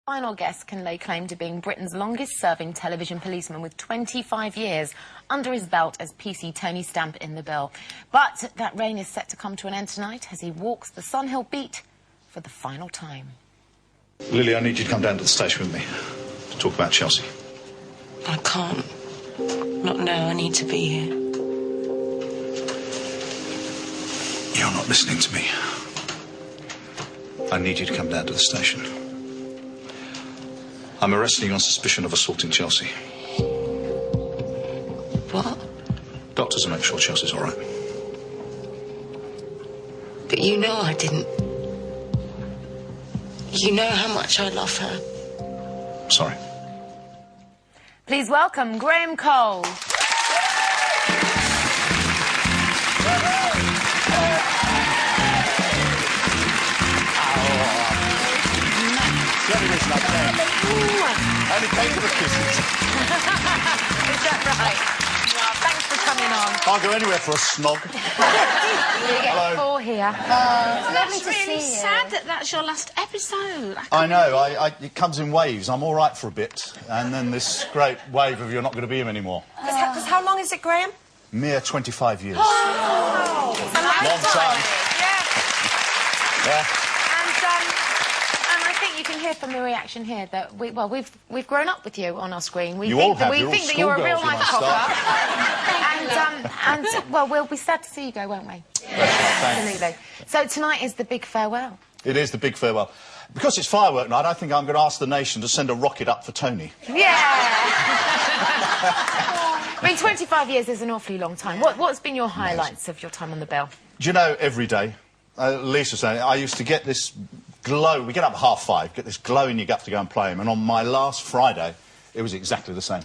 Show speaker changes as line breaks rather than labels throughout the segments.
Final guest can lay claim to being Britain's longest-serving television policeman with 25 years under his belt as PC Tony Stamp in the bill. But that reign is set to come to an end tonight as he walks the Sunhill beat for the final time.
Lily, I need you to come down to the station with me to talk about Chelsea.
I can't. Not now. I need to be here.
You're not listening to me. I need you to come down to the station. I'm arresting you on suspicion of assaulting Chelsea.
What?
Doctors will make sure Chelsea's all right.
But you know I didn't. You know how much I love her.
Sorry.
Please welcome Graham Cole.
Only came for the kisses.
Is that right? Well, thanks for coming on.
Can't go anywhere for a snog.
You get 4 here.
It's really sad that that's your last episode.
I know, it comes in waves. I'm all right for a bit, and then this great wave of you're not going to be him anymore.
Because how long is it, Graham?
Mere 25 years.
Oh,
It's a long
time.
Yeah.
Yeah.
And I think you can hear from the reaction here that we've grown up with you on our screen. We
You
think
all have.
we
You're all
think that you're a real
schoolgirls
life
when I
copper. Well, we'll be sad to see you go, won't we? Absolutely. So tonight is the big farewell.
It is the big farewell. Because it's firework night, I think I'm going to ask the nation to send a rocket up for Tony.
Yeah. I mean, 25 years is an awfully long time. What's been your highlights of your time on the bill?
Do you know, every day, Lisa was saying, I used to get this glow. We get up at 5:30, get this glow in your gut to go and play him. And on my last Friday, it was exactly the same.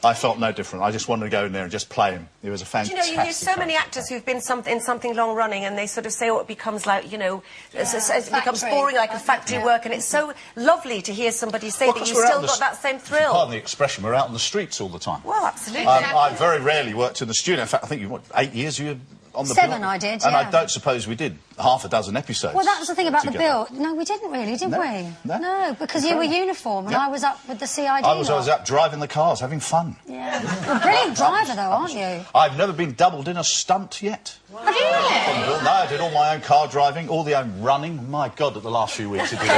I felt no different. I just wanted to go in there and just play him. It was a fantastic.
Do you know, you hear so many actors who've been in something long running, and they sort of say, oh, it becomes like, you know, it becomes boring, like a factory work, and it's so lovely to hear somebody say that you still got that same thrill.
Pardon the expression, we're out on the streets all the time.
Well, absolutely.
I very rarely worked in the studio. In fact, I think 8 years you were on the bill.
7 I did,
And
yeah.
I don't suppose we did half a dozen episodes.
Well, that was the thing about the
together.
bill. No, we didn't really, did
No,
we?
no.
Because you were uniform and I was up with the CID.
I was up driving the cars, having fun.
Yeah. You're a brilliant driver, though, aren't you?
I've never been doubled in a stunt yet.
Wow. Have you really?
No, I did all my own car driving, all the own running. My God, at the last few weeks it did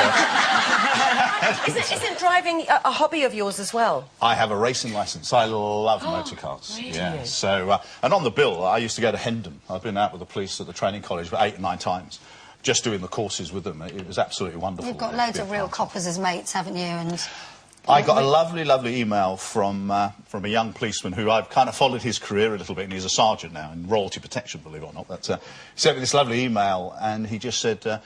Isn't driving a hobby of yours as well?
I have a racing licence. I love motor cars.
Really?
Yeah. So, and on the bill, I used to go to Hendon. I've been out with the police at the training college 8 or 9 times, just doing the courses with them. It was absolutely wonderful.
You've got loads of real coppers as mates, haven't you? And
I got a lovely, lovely email from a young policeman who I've kind of followed his career a little bit, and he's a sergeant now in royalty protection, believe it or not. But he sent me this lovely email, and he just said,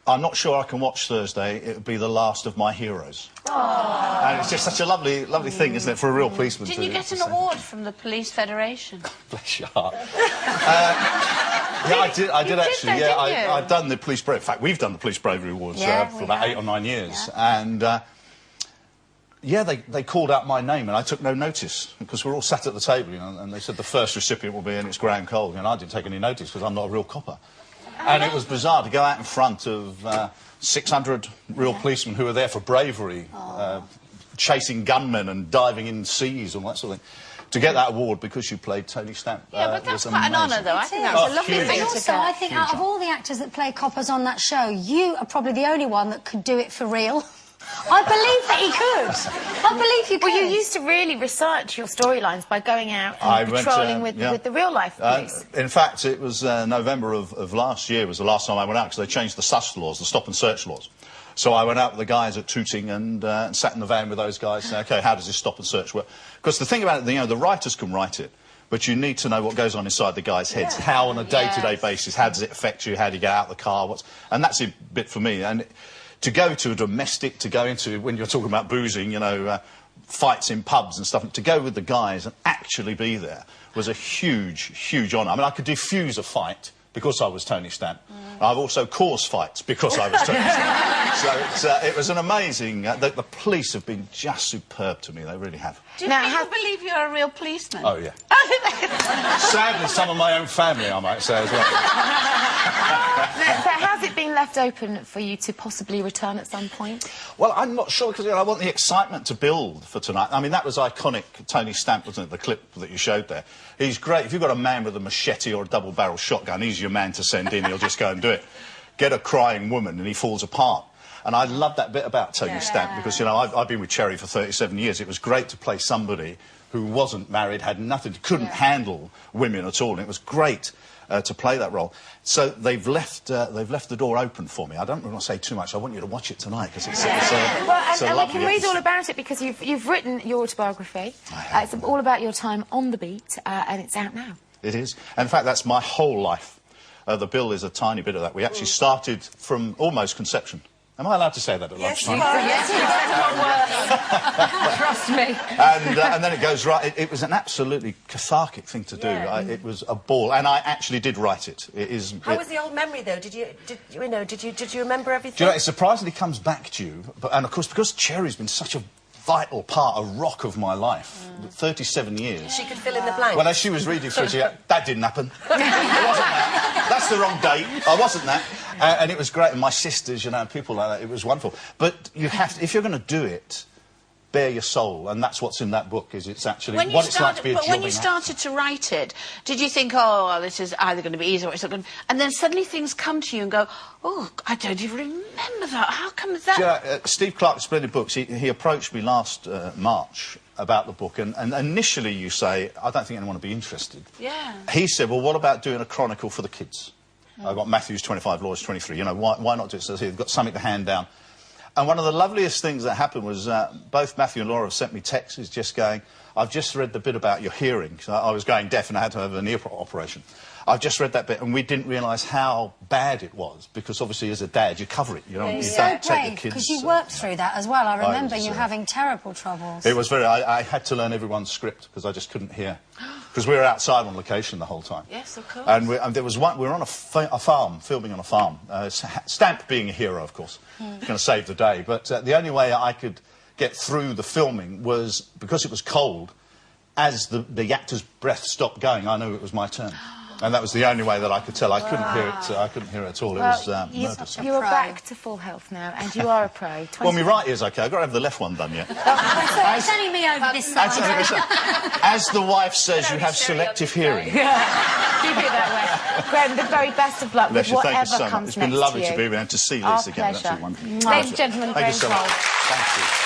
I'm not sure I can watch Thursday. It would be the last of my heroes. Aww. And it's just such a lovely, lovely thing, isn't it, for a real policeman?
Didn't you get an award from the Police Federation?
Bless your heart. Yeah, I did actually. Yeah, I've done the police bravery. In fact, we've done the police bravery awards for about 8 or 9 years, and yeah, they called out my name, and I took no notice because we're all sat at the table, you know, and they said the first recipient will be, and it's Graham Cole, and I didn't take any notice because I'm not a real copper. And it was bizarre to go out in front of 600 real policemen who were there for bravery, chasing gunmen and diving in seas and all that sort of thing. To get that award because you played Tony Stamp.
Yeah, but that's quite an honour, though. I think that's a lovely thing to
also,
get.
I think out of all the actors that play coppers on that show, you are probably the only one that could do it for real. I believe that he could. I believe you could.
Well, you used to really research your storylines by going out and patrolling with the real-life police.
In fact, it was November of last year was the last time I went out because they changed the sus laws, the stop and search laws. So I went out with the guys at Tooting and sat in the van with those guys saying, OK, how does this stop and search work? Because the thing about it, you know, the writers can write it, but you need to know what goes on inside the guys' heads. How, on a day-to-day basis, how does it affect you? How do you get out of the car? And that's a bit for me. And to go to a domestic, to go into, when you're talking about boozing, you know, fights in pubs and stuff, to go with the guys and actually be there was a huge, huge honour. I mean, I could defuse a fight because I was Tony Stamp. I've also caused fights because I was Tony Stamp. So it was an amazing... the police have been just superb to me, they really have.
Do you believe you're a real policeman?
Oh, yeah. Sadly, some of my own family, I might say, as well.
So how's it been left open for you to possibly return at some point?
Well, I'm not sure, because I want the excitement to build for tonight. I mean, that was iconic, Tony Stamp, wasn't it, the clip that you showed there? He's great. If you've got a man with a machete or a double-barrel shotgun, he's your man to send in. He'll just go and do it. Get a crying woman and he falls apart. And I love that bit about Tony Stamp, because, you know, I've been with Sherrie for 37 years. It was great to play somebody who wasn't married, had nothing, couldn't handle women at all. And it was great to play that role. So they've left the door open for me. I don't want to say too much. I want you to watch it tonight, because it's a
and we can read
episode.
all about it, because you've written your autobiography. It's all about your time on the beat, and it's out now.
It is. And in fact, that's my whole life. The bill is a tiny bit of that. We actually started from almost conception. Am I allowed to say that at lunchtime?
Yes, trust me.
And then it goes right. It was an absolutely cathartic thing to do. It was a ball, and I actually did write it. It is.
How was the old memory though? Did you remember everything?
Do you know, it surprisingly comes back to you, and of course because Cherry's been such a vital part, a rock of my life, 37 years.
She could fill in the blanks.
Well, as she was reading through, she said, that didn't happen. It wasn't that. That's the wrong date. I wasn't that. And it was great. And my sisters, you know, and people like that, it was wonderful. But you have to, if you're going to do it, bare your soul, and that's what's in that book. Is it's actually what it's like to be a jobbing
But when you started to write it, did you think, oh, well, this is either going to be easy or it's not going to... And then suddenly things come to you and go, oh, I don't even remember that. How come that...
Do you know, Steve Clark, Splendid Books, he approached me last March about the book, and initially you say, I don't think anyone would be interested.
Yeah.
He said, well, what about doing a chronicle for the kids? I've got Matthew's 25, Laura's 23. You know, why not do it? So they've got something to hand down. And one of the loveliest things that happened was both Matthew and Laura have sent me texts just going, I've just read the bit about your hearing. So I was going deaf and I had to have an ear operation. I've just read that bit, and we didn't realise how bad it was, because obviously as a dad you cover it. You know, you
so
don't take
brave,
the kids.
because you worked through that as well. I remember
was,
you having terrible troubles.
It was very... I had to learn everyone's script, because I just couldn't hear. Because we were outside on location the whole time.
Yes, of course.
And there was one... We were on a farm, filming on a farm. Stamp being a hero, of course. Going to save the day. But the only way I could get through the filming was, because it was cold, as the actor's breath stopped going, I knew it was my turn. And that was the only way that I could tell. I couldn't hear it. I couldn't hear it at all. It was murderous.
You're back to full health now, and you are a pro.
Well, my right ear's okay. I've got to have the left one done yet.
It's only me over this side.
As the wife says, you have selective hearing.
Keep it that way. Graham, the very best of luck with whatever
thank you so much.
comes
It's been
next
lovely
to
to
you.
be able to see
Our
this again.
pleasure.
That's wonderful.
Ladies and gentlemen,
Thank you so
Graham
much.
Cole.
Thank you.